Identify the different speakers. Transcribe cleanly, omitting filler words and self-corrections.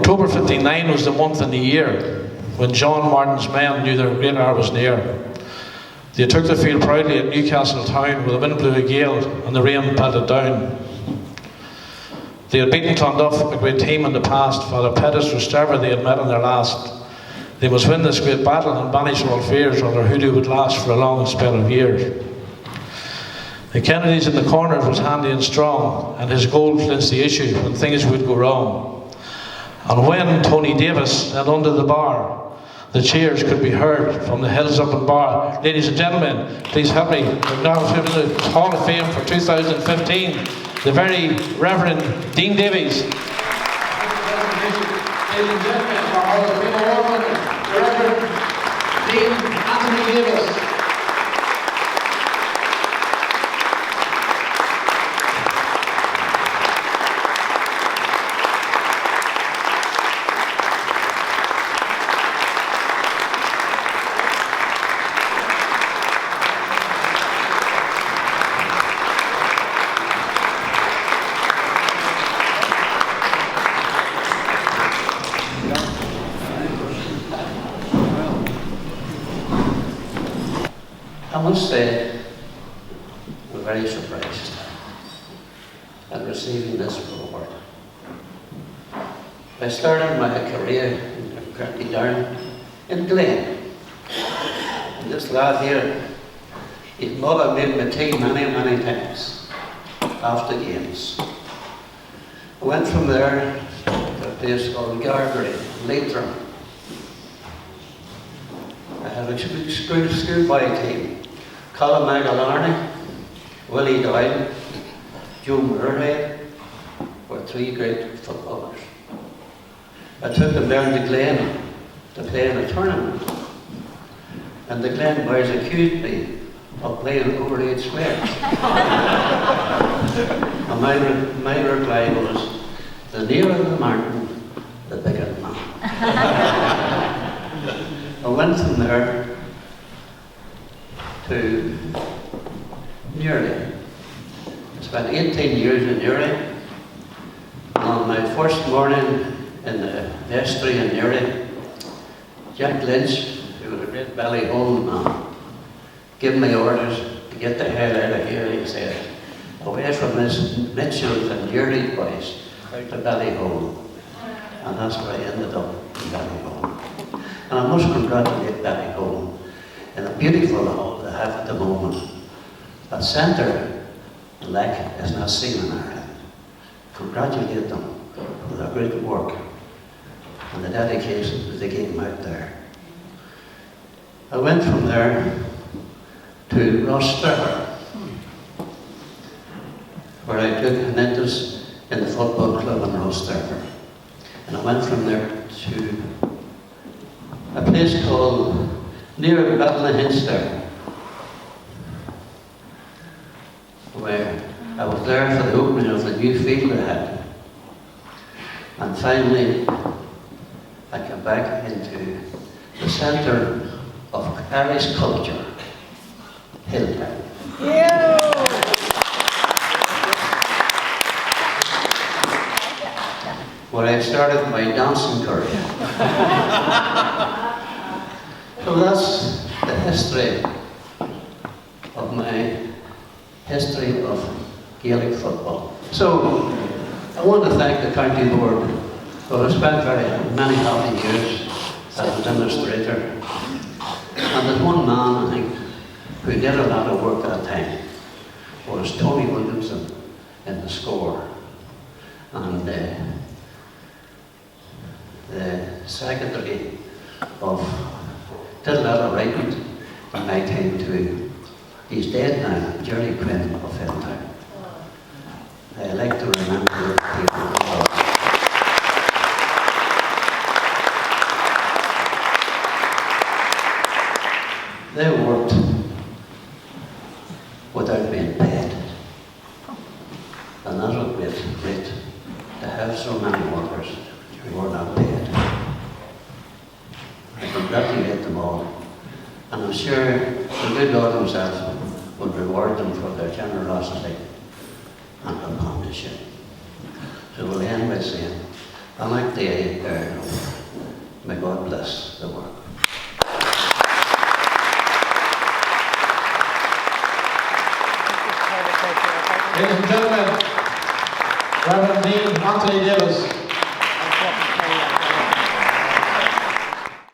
Speaker 1: October 59 was the month and the year when John Martin's men knew their great hour was near. They took the field proudly at Newcastle town, where the wind blew a gale and the rain pelted down. They had beaten Clonduff, a great team in the past. Father Pettis was Sterver they had met in their last. They must win this great battle and banish all fears, or their hoodoo would last for a long spell of years. The Kennedys in the corners was handy and strong, and his goal clinched the issue when things would go wrong. And when Tony Davies went under the bar, the cheers could be heard from the hills up in Bar. Ladies and gentlemen, please help me acknowledge him in the Hall of Fame for 2015, the very Reverend Dean Davies. Ladies and gentlemen, for Hall of Fame award winner, the Reverend Dean Anthony Davies.
Speaker 2: I must say, I'm very surprised at receiving this award. I started my career in County Down in Glen. And this lad here, his mother made me tea many times after games. I went from there to a place called Gargery, Leitrim. I had a schoolboy team. Colin McAlarney, Willie Doyle, Joe Murray were three great footballers. I took them down to Glen to play in a tournament, and the Glen boys accused me of playing overlaid squares. And my reply was, the nearer the mountain, the bigger the man. I went from there to Newry. I spent 18 years in Newry. On my first morning in the vestry in Newry, Jack Lynch, who was a great Ballyhole man, gave me orders to get the hell out of here, he said, away from this Mitchell's and Newry boys, out to Ballyhole. And that's where I ended up in Ballyhole. And I must congratulate Ballyhole in a beautiful hall they have at the moment. That centre like is not seen in Ireland. Congratulate them for their great work and the dedication that they gave out there. I went from there to Rossterver, where I took an interest in the football club in Rossterver. And I went from there to a place called near Ballyhinster, where I was there for the opening of the new field they had. And finally, I came back into the centre of Irish culture, Hilltown. Yeah. Where I started my dancing career. So that's the history of my history of Gaelic football. So I want to thank the county board, who have spent very many happy years as administrator. And there's one man, I think, who did a lot of work at that time, was Tony Williamson in the score. And the secretary did a lot of writing when I came to. He's dead now, Jerry Quinn of Hilltown. I like to remember people. They worked without being paid. And that was great to have so many workers who were not paid. I congratulate them all. And I'm sure the good Lord himself will reward them for their generosity and companionship. So we'll end by saying, I like the idea. May God bless the work.
Speaker 1: Ladies and gentlemen, Reverend Dean Anthony Davies.